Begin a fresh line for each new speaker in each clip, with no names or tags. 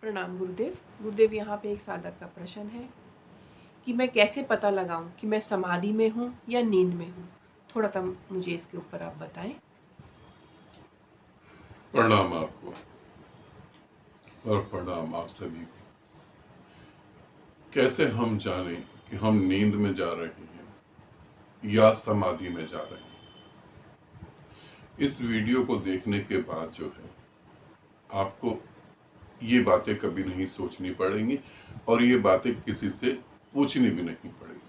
प्रणाम गुरुदेव। गुरुदेव, यहाँ पे एक साधक का प्रश्न है कि मैं कैसे पता लगाऊं कि मैं समाधि में हूँ या नींद में हूँ। थोड़ा सा मुझे इसके ऊपर आप बताएं।
प्रणाम आपको और प्रणाम आप सभी को। कैसे हम जानें कि हम नींद में जा रहे हैं या समाधि में जा रहे हैं? इस वीडियो को देखने के बाद जो है आपको ये बातें कभी नहीं सोचनी पड़ेंगी और ये बातें किसी से पूछनी भी नहीं पड़ेगी।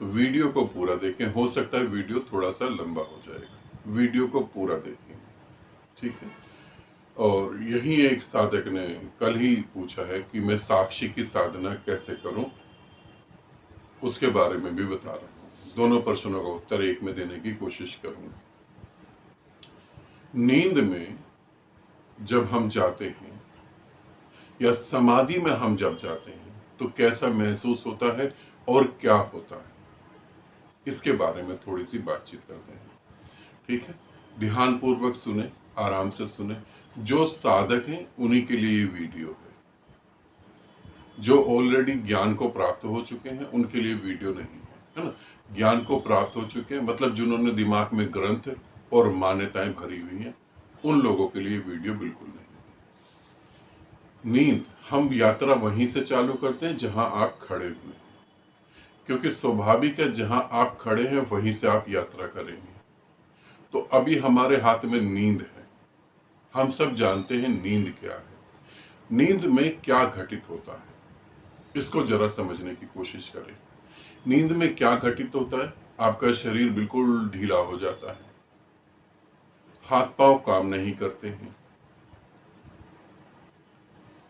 तो वीडियो को पूरा देखें। हो सकता है वीडियो थोड़ा सा लंबा हो जाएगा, वीडियो को पूरा देखें, ठीक है। और यही एक साधक ने कल ही पूछा है कि मैं साक्षी की साधना कैसे करूं, उसके बारे में भी बता रहा हूं। दोनों प्रश्नों का उत्तर एक में देने की कोशिश करूंगा। नींद में जब हम जाते हैं या समाधि में हम जब जाते हैं तो कैसा महसूस होता है और क्या होता है, इसके बारे में थोड़ी सी बातचीत करते हैं, ठीक है। ध्यान पूर्वक सुने, आराम से सुने। जो साधक हैं उन्हीं के लिए ये वीडियो है। जो ऑलरेडी ज्ञान को प्राप्त हो चुके हैं उनके लिए वीडियो नहीं है ना। ज्ञान को प्राप्त हो चुके हैं मतलब जिन्होंने दिमाग में ग्रंथ और मान्यताएं भरी हुई हैं, उन लोगों के लिए वीडियो बिल्कुल नहीं है। नींद हम यात्रा वहीं से चालू करते हैं जहां आप खड़े हुए हैं, क्योंकि स्वाभाविक है जहां आप खड़े हैं वहीं से आप यात्रा करेंगे। तो अभी हमारे हाथ में नींद है। हम सब जानते हैं नींद क्या है। नींद में क्या घटित होता है इसको जरा समझने की कोशिश करें। नींद में क्या घटित होता है? आपका शरीर बिल्कुल ढीला हो जाता है, हाथ पांव काम नहीं करते हैं,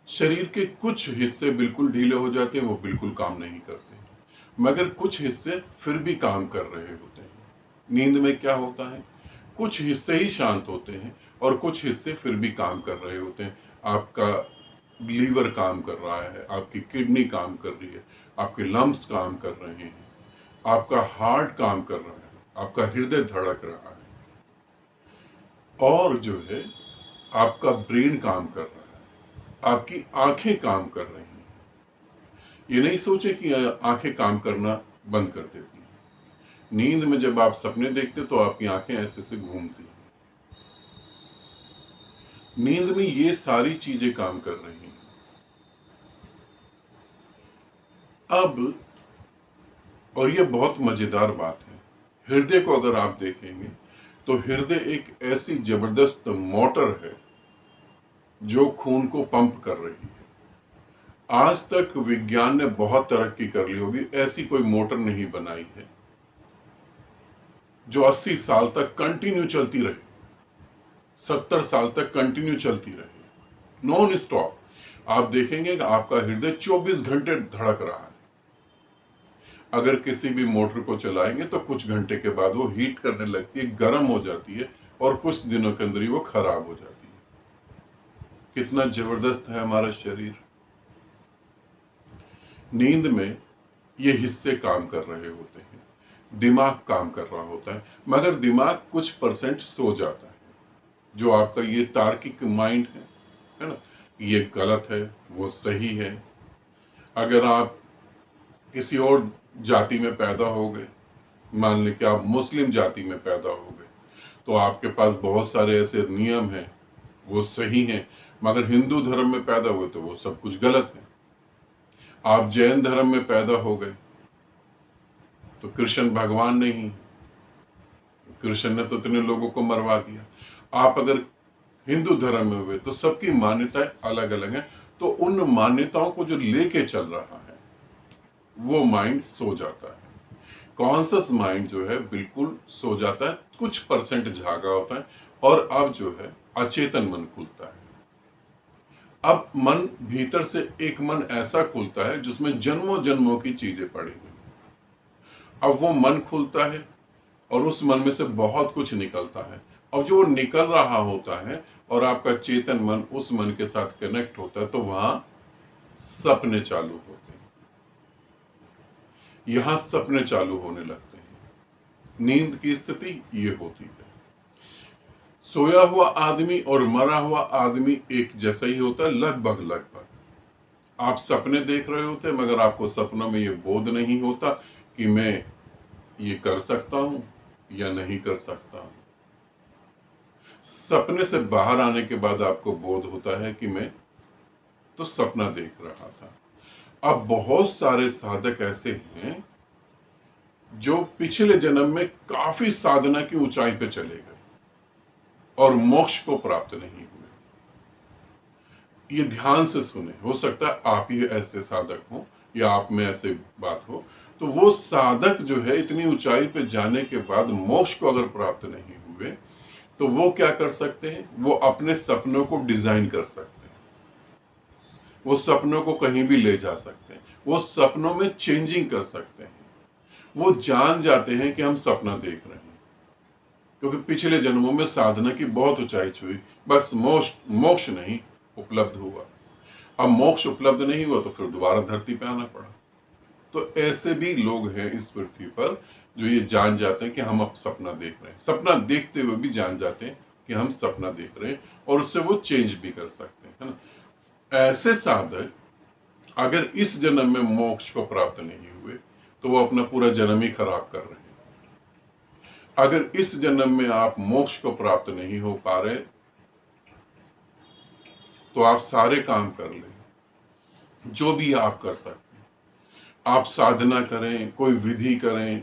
शरीर के कुछ हिस्से बिल्कुल ढीले हो जाते हैं, वो बिल्कुल काम नहीं करते हैं, मगर कुछ हिस्से फिर भी काम कर रहे होते हैं। नींद में क्या होता है? कुछ हिस्से ही शांत होते हैं और कुछ हिस्से फिर भी काम कर रहे होते हैं। आपका लीवर काम कर रहा है, आपकी किडनी काम कर रही है, आपके लंग्स काम कर रहे हैं, आपका हार्ट काम कर रहा है, आपका हृदय धड़क रहा है, और जो है आपका ब्रेन काम कर रहा है, आपकी आंखें काम कर रही हैं। ये नहीं सोचे कि आंखें काम करना बंद कर देती हैं। नींद में जब आप सपने देखते तो आपकी आंखें ऐसे से घूमती हैं। नींद में ये सारी चीजें काम कर रही हैं। अब और ये बहुत मजेदार बात है, हृदय को अगर आप देखेंगे तो हृदय एक ऐसी जबरदस्त मोटर है जो खून को पंप कर रही है। आज तक विज्ञान ने बहुत तरक्की कर ली होगी, ऐसी कोई मोटर नहीं बनाई है जो 80 साल तक कंटिन्यू चलती रहे, 70 साल तक कंटिन्यू चलती रहे, नॉन स्टॉप। आप देखेंगे कि आपका हृदय 24 घंटे धड़क रहा है। अगर किसी भी मोटर को चलाएंगे तो कुछ घंटे के बाद वो हीट करने लगती है, गर्म हो जाती है और कुछ दिनों के अंदर ही वो खराब हो जाती है। कितना जबरदस्त है हमारा शरीर। नींद में ये हिस्से काम कर रहे होते हैं, दिमाग काम कर रहा होता है, मगर दिमाग कुछ परसेंट सो जाता है। जो आपका ये तार्किक माइंड है ना, ये गलत है, वो सही है। अगर आप किसी और जाति में पैदा हो गए, मान लें कि आप मुस्लिम जाति में पैदा हो गए, तो आपके पास बहुत सारे ऐसे नियम हैं, वो सही हैं, मगर हिंदू धर्म में पैदा हुए तो वो सब कुछ गलत है। आप जैन धर्म में पैदा हो गए तो कृष्ण भगवान नहीं, कृष्ण ने तो इतने लोगों को मरवा दिया। आप अगर हिंदू धर्म में हुए तो सबकी मान्यताएं अलग अलग हैं, तो उन मान्यताओं को जो लेके चल रहा है वो माइंड सो जाता है। कॉन्शियस माइंड जो है बिल्कुल सो जाता है, कुछ परसेंट जागा होता है, और अब जो है अचेतन मन खुलता है। अब मन भीतर से एक मन ऐसा खुलता है जिसमें जन्मों जन्मों की चीजें पड़ी हुई। अब वो मन खुलता है और उस मन में से बहुत कुछ निकलता है, और जो निकल रहा होता है और आपका चेतन मन उस मन के साथ कनेक्ट होता है, तो वहां सपने चालू होते हैं। यहां सपने चालू होने लगते हैं। नींद की स्थिति ये होती है। सोया हुआ आदमी और मरा हुआ आदमी एक जैसा ही होता है, लगभग लगभग, आप सपने देख रहे होते हैं, मगर आपको सपनों में ये बोध नहीं होता कि मैं ये कर सकता हूं या नहीं कर सकता हूं। सपने से बाहर आने के बाद आपको बोध होता है कि मैं तो सपना देख रहा था। अब बहुत सारे साधक ऐसे हैं जो पिछले जन्म में काफी साधना की ऊंचाई पे चले गए और मोक्ष को प्राप्त नहीं हुए। ये ध्यान से सुने, हो सकता है आप ही ऐसे साधक हो या आप में ऐसे बात हो। तो वो साधक जो है इतनी ऊंचाई पे जाने के बाद मोक्ष को अगर प्राप्त नहीं हुए तो वो क्या कर सकते हैं, वो अपने सपनों को डिजाइन कर सकते हैं, वो सपनों को कहीं भी ले जा सकते हैं, वो सपनों में चेंजिंग कर सकते हैं। वो जान जाते हैं कि हम सपना देख रहे हैं क्योंकि पिछले जन्मों में साधना की बहुत ऊंचाई छुई, बस मोक्ष नहीं उपलब्ध हुआ। अब मोक्ष उपलब्ध नहीं हुआ तो फिर दोबारा धरती पे आना पड़ा। तो ऐसे भी लोग हैं इस पृथ्वी पर जो ये जान जाते हैं कि हम अब सपना देख रहे हैं, सपना देखते हुए भी जान जाते हैं कि हम सपना देख रहे हैं और उससे वो चेंज भी कर सकते हैं, है ना। ऐसे साधक अगर इस जन्म में मोक्ष को प्राप्त नहीं हुए तो वो अपना पूरा जन्म ही खराब कर रहे हैं। अगर इस जन्म में आप मोक्ष को प्राप्त नहीं हो पा रहे तो आप सारे काम कर लें जो भी आप कर सकते हैं। आप साधना करें, कोई विधि करें,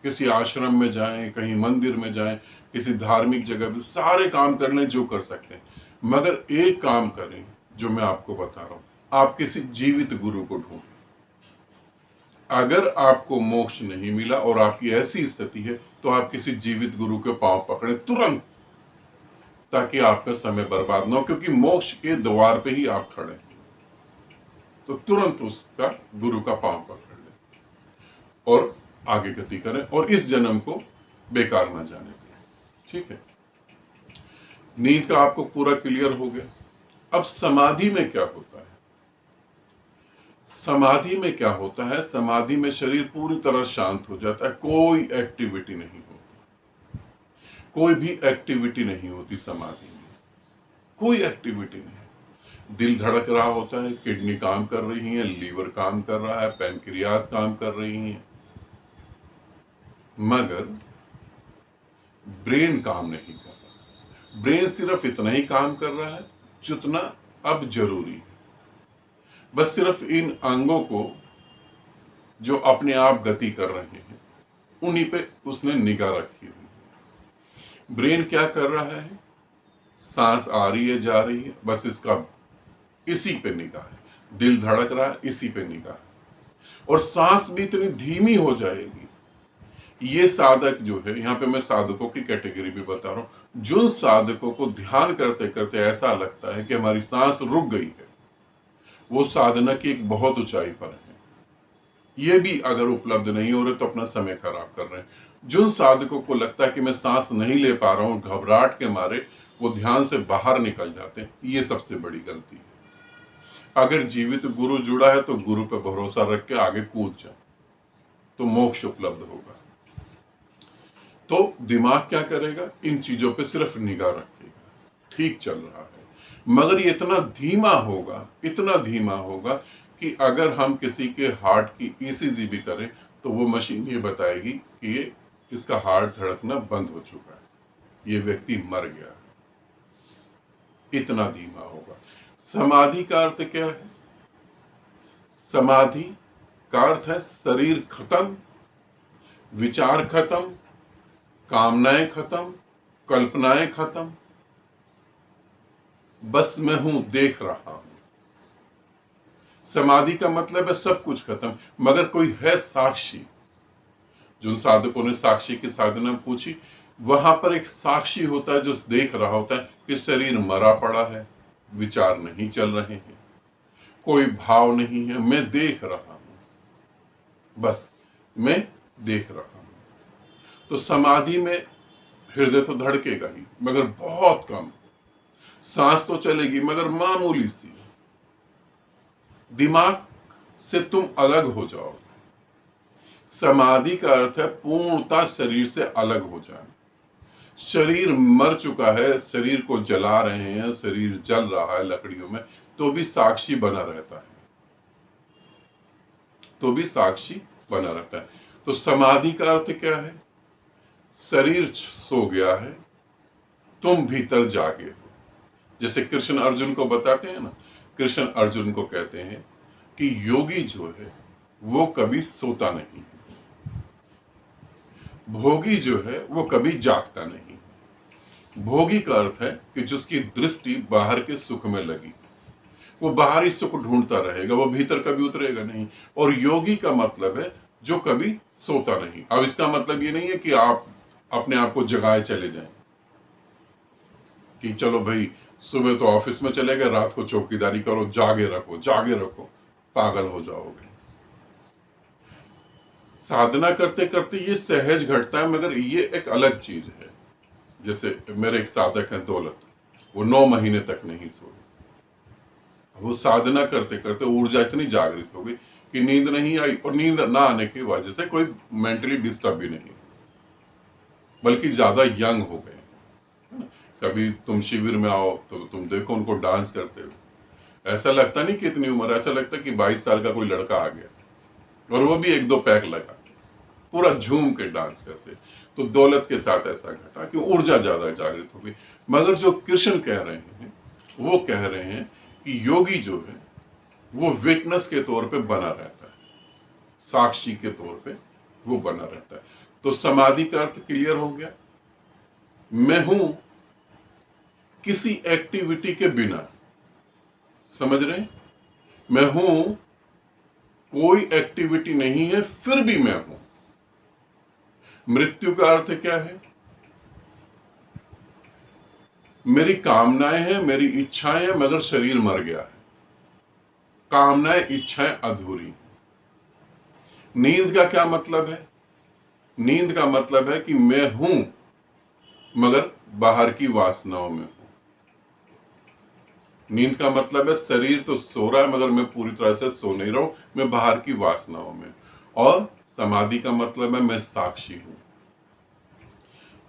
किसी आश्रम में जाएं, कहीं मंदिर में जाएं, किसी धार्मिक जगह पे सारे काम कर लें जो कर सकते हैं, मगर एक काम करें जो मैं आपको बता रहा हूं, आप किसी जीवित गुरु को ढूंढें। अगर आपको मोक्ष नहीं मिला और आपकी ऐसी स्थिति है तो आप किसी जीवित गुरु के पांव पकड़े तुरंत, ताकि आपका समय बर्बाद ना हो, क्योंकि मोक्ष के द्वार पे ही आप खड़े हैं। तो तुरंत उसका गुरु का पांव पकड़ लें और आगे गति करें और इस जन्म को बेकार ना जाने दें। ठीक है, नींद का आपको पूरा क्लियर हो गया। अब समाधि में क्या होता है? समाधि में क्या होता है, समाधि में शरीर पूरी तरह शांत हो जाता है, कोई एक्टिविटी नहीं होती, कोई भी एक्टिविटी नहीं होती समाधि में, कोई एक्टिविटी नहीं। दिल धड़क रहा होता है, किडनी काम कर रही है, लीवर काम कर रहा है, पैनक्रियाज काम कर रही है, मगर ब्रेन काम नहीं कर रहा। ब्रेन सिर्फ इतना ही काम कर रहा है जितना अब जरूरी है। बस सिर्फ इन अंगों को जो अपने आप गति कर रहे हैं उन्हीं पे उसने निगाह रखी हुई है। ब्रेन क्या कर रहा है, सांस आ रही है जा रही है, बस इसका इसी पे निगाह है। दिल धड़क रहा है, इसी पे निगाह है। और सांस भी इतनी धीमी हो जाएगी। ये साधक जो है, यहाँ पे मैं साधकों की कैटेगरी भी बता रहा हूं, जिन साधकों को ध्यान करते करते ऐसा लगता है कि हमारी सांस रुक गई है, वो साधना की एक बहुत ऊंचाई पर है। ये भी अगर उपलब्ध नहीं हो रहे तो अपना समय खराब कर रहे हैं। जिन साधकों को लगता है कि मैं सांस नहीं ले पा रहा हूं, घबराहट के मारे वो ध्यान से बाहर निकल जाते हैं, ये सबसे बड़ी गलती है। अगर जीवित गुरु जुड़ा है तो गुरु पे भरोसा रख के आगे कूद जाए तो मोक्ष उपलब्ध होगा। तो दिमाग क्या करेगा, इन चीजों पे सिर्फ निगाह रखेगा, ठीक चल रहा है, मगर ये इतना धीमा होगा, इतना धीमा होगा कि अगर हम किसी के हार्ट की ईसीजी भी करें तो वो मशीन ये बताएगी कि ये इसका हार्ट धड़कना बंद हो चुका है, ये व्यक्ति मर गया। इतना धीमा होगा। समाधि का अर्थ क्या है? समाधि का अर्थ है शरीर खत्म, विचार खत्म, कामनाएं खत्म, कल्पनाएं खत्म, बस मैं हूं, देख रहा हूं। समाधि का मतलब है सब कुछ खत्म, मगर कोई है साक्षी। जिन साधकों ने साक्षी की साधना पूछी, वहां पर एक साक्षी होता है जो देख रहा होता है कि शरीर मरा पड़ा है, विचार नहीं चल रहे हैं, कोई भाव नहीं है, मैं देख रहा हूं, बस मैं देख रहा हूं। तो समाधि में हृदय तो धड़केगा ही, मगर बहुत कम। सांस तो चलेगी मगर मामूली सी। दिमाग से तुम अलग हो जाओगे। समाधि का अर्थ है पूर्णता शरीर से अलग हो जाना। शरीर मर चुका है, शरीर को जला रहे हैं, शरीर जल रहा है लकड़ियों में, तो भी साक्षी बना रहता है। तो भी साक्षी बना रहता है। तो समाधि का अर्थ क्या है? शरीर सो गया है, तुम भीतर जागे हो। जैसे कृष्ण अर्जुन को बताते हैं ना, कृष्ण अर्जुन को कहते हैं कि योगी जो है वो कभी सोता नहीं, भोगी जो है वो कभी जागता नहीं। भोगी का अर्थ है कि जिसकी दृष्टि बाहर के सुख में लगी, वो बाहरी सुख ढूंढता रहेगा, वो भीतर कभी उतरेगा नहीं। और योगी का मतलब है जो कभी सोता नहीं। अब इसका मतलब ये नहीं है कि आप अपने आप को जगाए चले जाएं कि चलो भाई सुबह तो ऑफिस में चले गए, रात को चौकीदारी करो, जागे रखो, पागल हो जाओगे। साधना करते करते ये सहज घटता है, मगर ये एक अलग चीज है। जैसे मेरे एक साधक हैं दौलत, वो 9 महीने तक नहीं सोए। वो साधना करते करते ऊर्जा इतनी जागृत हो गई कि नींद नहीं आई, और नींद ना आने की वजह से कोई मेंटली डिस्टर्ब भी नहीं, बल्कि ज्यादा यंग हो गए। कभी तुम शिविर में आओ तो तुम देखो उनको डांस करते हुए, ऐसा लगता नहीं कि इतनी उम्र, ऐसा लगता कि 22 साल का कोई लड़का आ गया, और वो भी 1-2 पैक लगा के पूरा झूम के डांस करते। तो दौलत के साथ ऐसा घटा कि ऊर्जा ज्यादा जागृत हो गई। मगर जो कृष्ण कह रहे हैं, वो कह रहे हैं कि योगी जो है वो विटनेस के तौर पे बना रहता है, साक्षी के तौर पे वो बना रहता है। तो समाधि का अर्थ क्लियर हो गया। मैं हूं किसी एक्टिविटी के बिना, समझ रहे हैं? मैं हूं, कोई एक्टिविटी नहीं है फिर भी मैं हूं। मृत्यु का अर्थ क्या है? मेरी कामनाएं हैं, मेरी इच्छाएं हैं, मगर शरीर मर गया है। कामनाएं इच्छाएं अधूरी। नींद का क्या मतलब है? नींद का मतलब है कि मैं हूं मगर बाहर की वासनाओं में हूं। नींद का मतलब है शरीर तो सो रहा है मगर मैं पूरी तरह से सो नहीं रहा हूं, मैं बाहर की वासनाओं में। और समाधि का मतलब है मैं साक्षी हूं।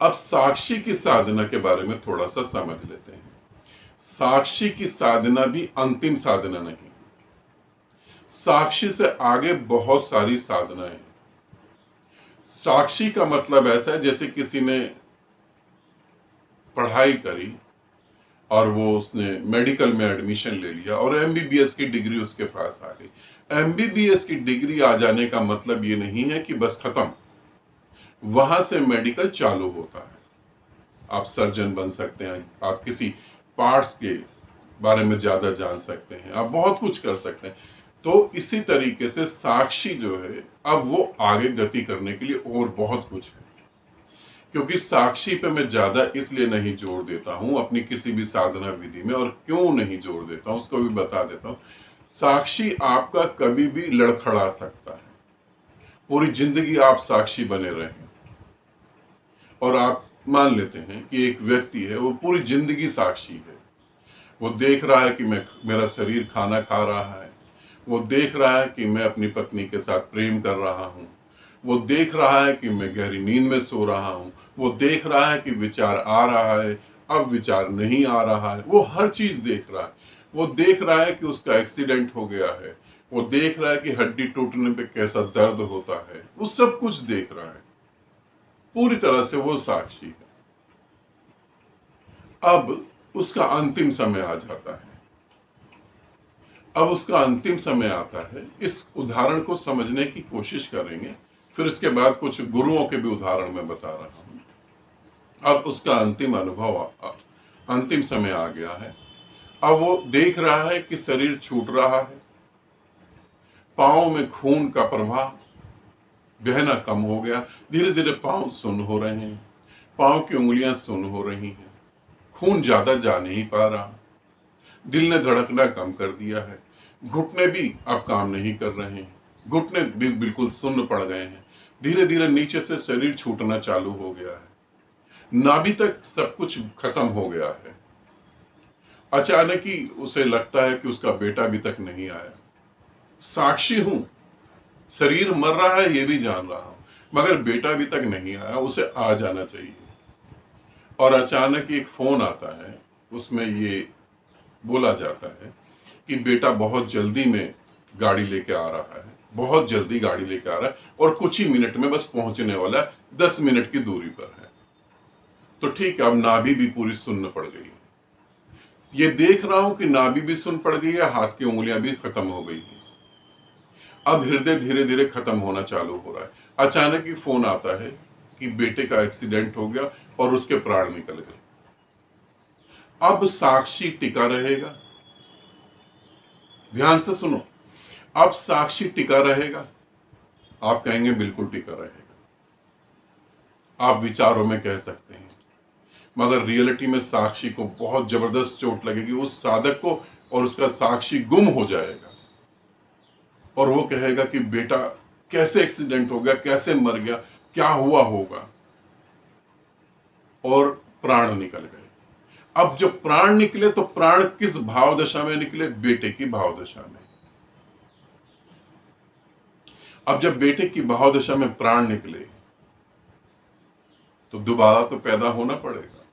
अब साक्षी की साधना के बारे में थोड़ा सा समझ लेते हैं। साक्षी की साधना भी अंतिम साधना नहीं, साक्षी से आगे बहुत सारी साधनाएं हैं। साक्षी का मतलब ऐसा है जैसे किसी ने पढ़ाई करी और वो उसने मेडिकल में एडमिशन ले लिया और एमबीबीएस की डिग्री उसके पास आ गई। एमबीबीएस की डिग्री आ जाने का मतलब ये नहीं है कि बस खत्म, वहां से मेडिकल चालू होता है। आप सर्जन बन सकते हैं, आप किसी पार्ट्स के बारे में ज्यादा जान सकते हैं, आप बहुत कुछ कर सकते हैं। तो इसी तरीके से साक्षी जो है अब वो आगे गति करने के लिए और बहुत कुछ है। क्योंकि साक्षी पे मैं ज्यादा इसलिए नहीं जोर देता हूं अपनी किसी भी साधना विधि में, और क्यों नहीं जोर देता हूं उसको भी बता देता हूं। साक्षी आपका कभी भी लड़खड़ा सकता है, पूरी जिंदगी आप साक्षी बने रहें और आप मान लेते हैं कि एक व्यक्ति है वो पूरी जिंदगी साक्षी है। वो देख रहा है कि मेरा शरीर खाना खा रहा है, वो देख रहा है कि मैं अपनी पत्नी के साथ प्रेम कर रहा हूं, वो देख रहा है कि मैं गहरी नींद में सो रहा हूं, वो देख रहा है कि विचार आ रहा है, अब विचार नहीं आ रहा है, वो हर चीज देख रहा है। वो देख रहा है कि उसका एक्सीडेंट हो गया है, वो देख रहा है कि हड्डी टूटने पे कैसा दर्द होता है, वो सब कुछ देख रहा है, पूरी तरह से वो साक्षी है। अब उसका अंतिम समय आ जाता है। अब उसका अंतिम समय आता है। इस उदाहरण को समझने की कोशिश करेंगे, फिर इसके बाद कुछ गुरुओं के भी उदाहरण मैं बता रहा हूं। अब उसका अंतिम अनुभव, अंतिम समय आ गया है। अब वो देख रहा है कि शरीर छूट रहा है, पांव में खून का प्रवाह बहना कम हो गया, धीरे धीरे पांव सुन्न हो रहे हैं, पांव की उंगलियां सुन्न हो रही हैं, खून ज्यादा जा नहीं पा रहा, दिल ने धड़कना कम कर दिया है, घुटने भी अब काम नहीं कर रहे हैं, घुटने भी बिल्कुल सुन्न पड़ गए हैं, धीरे धीरे नीचे से शरीर छूटना चालू हो गया है, नाभि तक सब कुछ खत्म हो गया है। अचानक ही उसे लगता है कि उसका बेटा अभी तक नहीं आया। साक्षी हूं, शरीर मर रहा है ये भी जान रहा हूं, मगर बेटा अभी तक नहीं आया, उसे आ जाना चाहिए। और अचानक एक फोन आता है, उसमें ये बोला जाता है कि बेटा बहुत जल्दी में गाड़ी लेके आ रहा है, बहुत जल्दी गाड़ी लेकर आ रहा है और कुछ ही मिनट में बस पहुंचने वाला है, 10 मिनट की दूरी पर है। तो ठीक है, अब नाभि भी पूरी सुन्न पड़ गई। ये देख रहा हूं कि नाभि भी सुन्न पड़ गई है, हाथ की उंगलियां भी खत्म हो गई हैं। अब हृदय धीरे धीरे खत्म होना चालू हो रहा है। अचानक ही फोन आता है कि बेटे का एक्सीडेंट हो गया और उसके प्राण निकल गए। अब साक्षी टिका रहेगा? ध्यान से सुनो, अब साक्षी टिका रहेगा? आप कहेंगे बिल्कुल टिका रहेगा। आप विचारों में कह सकते हैं, मगर रियलिटी में साक्षी को बहुत जबरदस्त चोट लगेगी, उस साधक को, और उसका साक्षी गुम हो जाएगा और वो कहेगा कि बेटा कैसे एक्सीडेंट हो गया, कैसे मर गया, क्या हुआ होगा, और प्राण निकल गए। अब जब प्राण निकले तो प्राण किस भाव दशा में निकले? बेटे की भाव दशा में। अब जब बेटे की भाव दशा में प्राण निकले तो दोबारा तो पैदा होना पड़ेगा।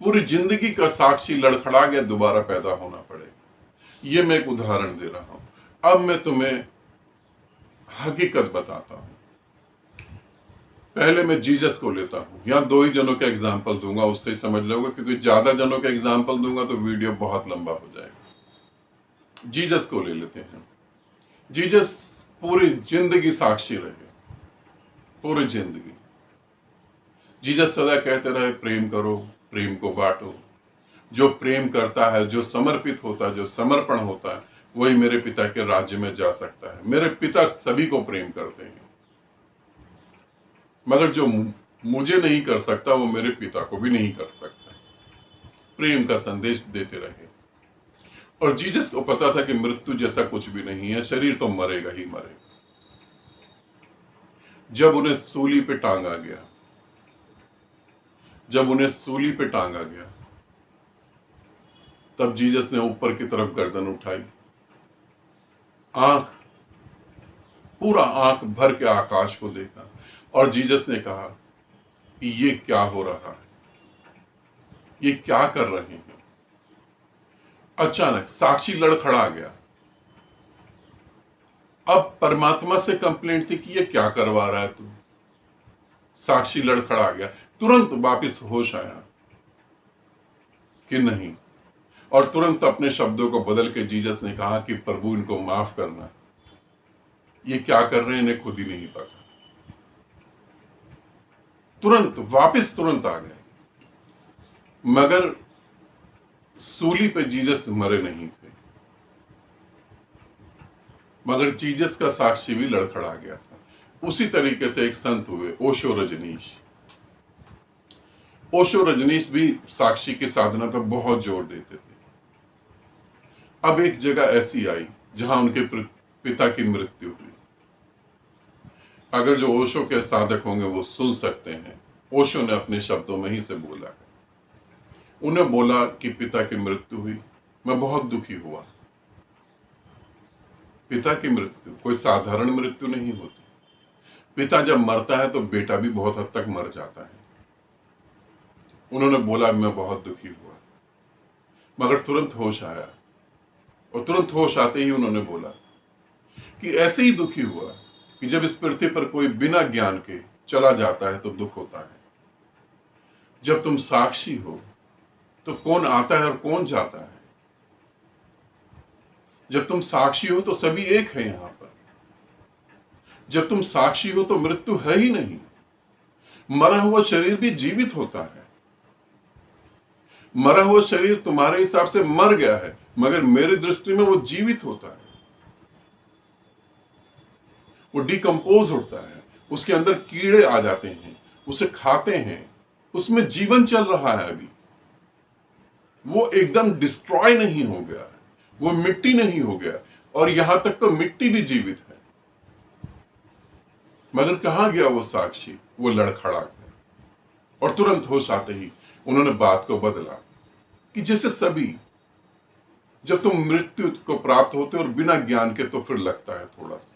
पूरी जिंदगी का साक्षी लड़खड़ा गया, दोबारा पैदा होना पड़ेगा। ये मैं एक उदाहरण दे रहा हूं। अब मैं तुम्हें हकीकत बताता हूं। पहले मैं जीसस को लेता हूं। यहां 2 ही जनों का एग्जाम्पल दूंगा, उससे ही समझ लोगे, क्योंकि ज्यादा जनों का एग्जाम्पल दूंगा तो वीडियो बहुत लंबा हो जाएगा। जीसस को ले लेते हैं। जीसस पूरी जिंदगी साक्षी रहे, पूरी जिंदगी। जीसस सदा कहते रहे प्रेम करो, प्रेम को बांटो। जो प्रेम करता है, जो समर्पित होता है, जो समर्पण होता है, वही मेरे पिता के राज्य में जा सकता है। मेरे पिता सभी को प्रेम करते हैं, मगर जो मुझे नहीं कर सकता वो मेरे पिता को भी नहीं कर सकता। प्रेम का संदेश देते रहे। और जीसस को पता था कि मृत्यु जैसा कुछ भी नहीं है, शरीर तो मरेगा ही मरेगा। जब उन्हें सूली पे टांगा गया, जब उन्हें सूली पे टांगा गया, तब जीसस ने ऊपर की तरफ गर्दन उठाई, पूरा आंख भर के आकाश को देखा, और जीसस ने कहा कि ये क्या हो रहा है, ये क्या कर रहे हैं। अचानक साक्षी लड़खड़ा गया। अब परमात्मा से कंप्लेंट थी कि ये क्या करवा रहा है तू। साक्षी लड़खड़ा गया, तुरंत वापिस होश आया कि नहीं, और तुरंत अपने शब्दों को बदल के जीसस ने कहा कि प्रभु इनको माफ करना, ये क्या कर रहे हैं इन्हें खुद ही नहीं पता। तुरंत वापिस तुरंत आ गए। मगर सूली पे जीसस मरे नहीं थे, मगर जीसस का साक्षी भी लड़खड़ा गया था। उसी तरीके से एक संत हुए, ओशो रजनीश। ओशो रजनीश भी साक्षी की साधना पर बहुत जोर देते थे। अब एक जगह ऐसी आई जहां उनके पिता की मृत्यु हुई। अगर जो ओशो के साधक होंगे वो सुन सकते हैं, ओशो ने अपने शब्दों में ही से बोला है। उन्हें बोला कि पिता की मृत्यु हुई, मैं बहुत दुखी हुआ। पिता की मृत्यु कोई साधारण मृत्यु नहीं होती। पिता जब मरता है तो बेटा भी बहुत हद तक मर जाता है। उन्होंने बोला मैं बहुत दुखी हुआ, मगर तुरंत होश आया, और तुरंत होश आते ही उन्होंने बोला कि ऐसे ही दुखी हुआ कि जब इस पृथ्वी पर कोई बिना ज्ञान के चला जाता है तो दुख होता है। जब तुम साक्षी हो तो कौन आता है और कौन जाता है। जब तुम साक्षी हो तो सभी एक है यहां पर। जब तुम साक्षी हो तो मृत्यु है ही नहीं। मरा हुआ शरीर भी जीवित होता है। मरा हुआ शरीर तुम्हारे हिसाब से मर गया है, मगर मेरी दृष्टि में वो जीवित होता है। वो डिकम्पोज होता है, उसके अंदर कीड़े आ जाते हैं, उसे खाते हैं, उसमें जीवन चल रहा है। अभी वो एकदम डिस्ट्रॉय नहीं हो गया है, वो मिट्टी नहीं हो गया, और यहां तक तो मिट्टी भी जीवित है। मगर कहां गया वो साक्षी? वो लड़खड़ा गया, और तुरंत होश आते ही उन्होंने बात को बदला कि जैसे सभी, जब तुम मृत्यु को प्राप्त होते हो और बिना ज्ञान के, तो फिर लगता है थोड़ा सा,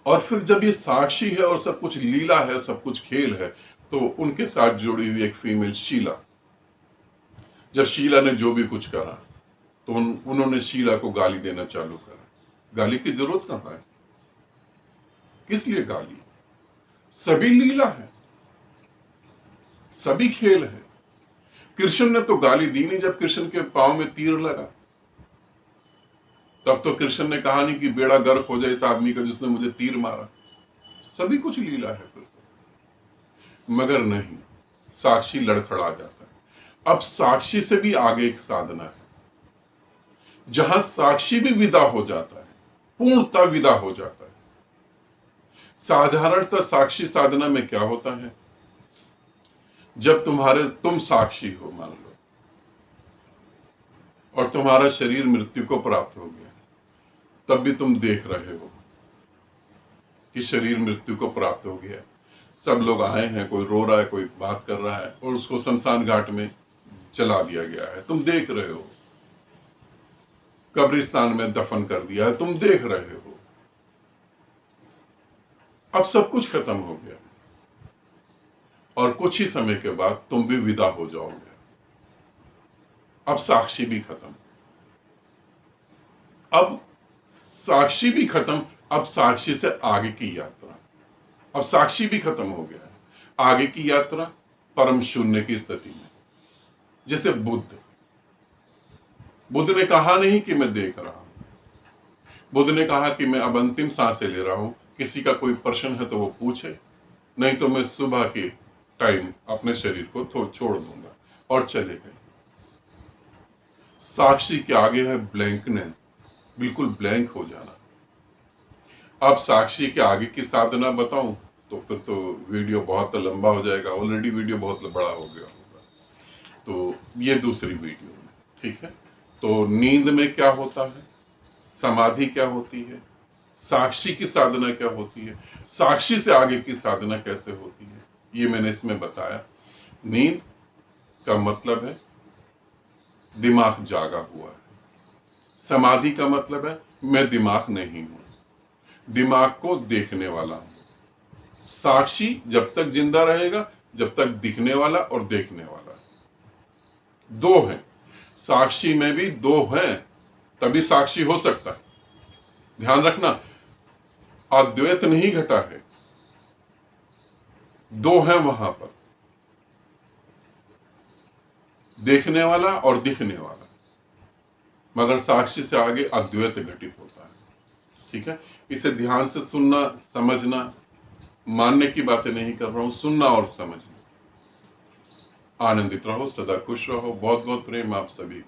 और फिर जब ये साक्षी है और सब कुछ लीला है, सब कुछ खेल है, तो उनके साथ जुड़ी हुई एक फीमेल शीला, जब शीला ने जो भी कुछ करा, तो उन्होंने शीला को गाली देना चालू करा। गाली की जरूरत कहां है? किस लिए गाली? सभी लीला है, सभी खेल है। कृष्ण ने तो गाली दी नहीं जब कृष्ण के पांव में तीर लगा, तब तो कृष्ण ने कहा नहीं कि बेड़ा गर्क हो जाए इस आदमी का जिसने मुझे तीर मारा। सभी कुछ लीला है फिर तो। मगर नहीं, साक्षी लड़खड़ा जाता है। अब साक्षी से भी आगे एक साधना है, जहां साक्षी भी विदा हो जाता है, पूर्णतः विदा हो जाता है। साधारणतः साक्षी साधना में क्या होता है? जब तुम साक्षी हो मान लो, और तुम्हारा शरीर मृत्यु को प्राप्त हो गया, तब भी तुम देख रहे हो कि शरीर मृत्यु को प्राप्त हो गया। सब लोग आए हैं, कोई रो रहा है, कोई बात कर रहा है, और उसको शमशान घाट में चला दिया गया है, तुम देख रहे हो। कब्रिस्तान में दफन कर दिया है, तुम देख रहे हो। अब सब कुछ खत्म हो गया, और कुछ ही समय के बाद तुम भी विदा हो जाओगे। अब साक्षी भी खत्म, अब साक्षी भी खत्म, अब साक्षी से आगे की यात्रा। अब साक्षी भी खत्म हो गया है, आगे की यात्रा परम शून्य की स्थिति में। जैसे बुद्ध ने कहा नहीं कि मैं देख रहा हूं, बुद्ध ने कहा कि मैं अब अंतिम सांसें ले रहा हूं, किसी का कोई प्रश्न है तो वो पूछे, नहीं तो मैं सुबह के टाइम अपने शरीर को छोड़ दूंगा, और चले गए। साक्षी के आगे है ब्लैंकनेस, बिल्कुल ब्लैंक हो जाना। अब साक्षी के आगे की साधना बताऊं तो फिर तो वीडियो बहुत लंबा हो जाएगा, ऑलरेडी वीडियो बहुत बड़ा हो गया होगा, तो ये दूसरी वीडियो में, ठीक है। तो नींद में क्या होता है, समाधि क्या होती है, साक्षी की साधना क्या होती है, साक्षी से आगे की साधना कैसे होती है, ये मैंने इसमें बताया। नींद का मतलब है दिमाग जागा हुआ है, समाधि का मतलब है मैं दिमाग नहीं हूं, दिमाग को देखने वाला हूं। साक्षी जब तक जिंदा रहेगा, जब तक दिखने वाला और देखने वाला। दो हैं, साक्षी में भी दो हैं, तभी साक्षी हो सकता है। ध्यान रखना, अद्वैत नहीं घटा है, दो हैं वहां पर, देखने वाला और दिखने वाला। मगर साक्षी से आगे अद्वैत घटित होता है, ठीक है। इसे ध्यान से सुनना, समझना, मानने की बातें नहीं कर रहा हूं, सुनना और समझना। आनंदित रहो, सदा खुश रहो। बहुत बहुत प्रेम आप सभी।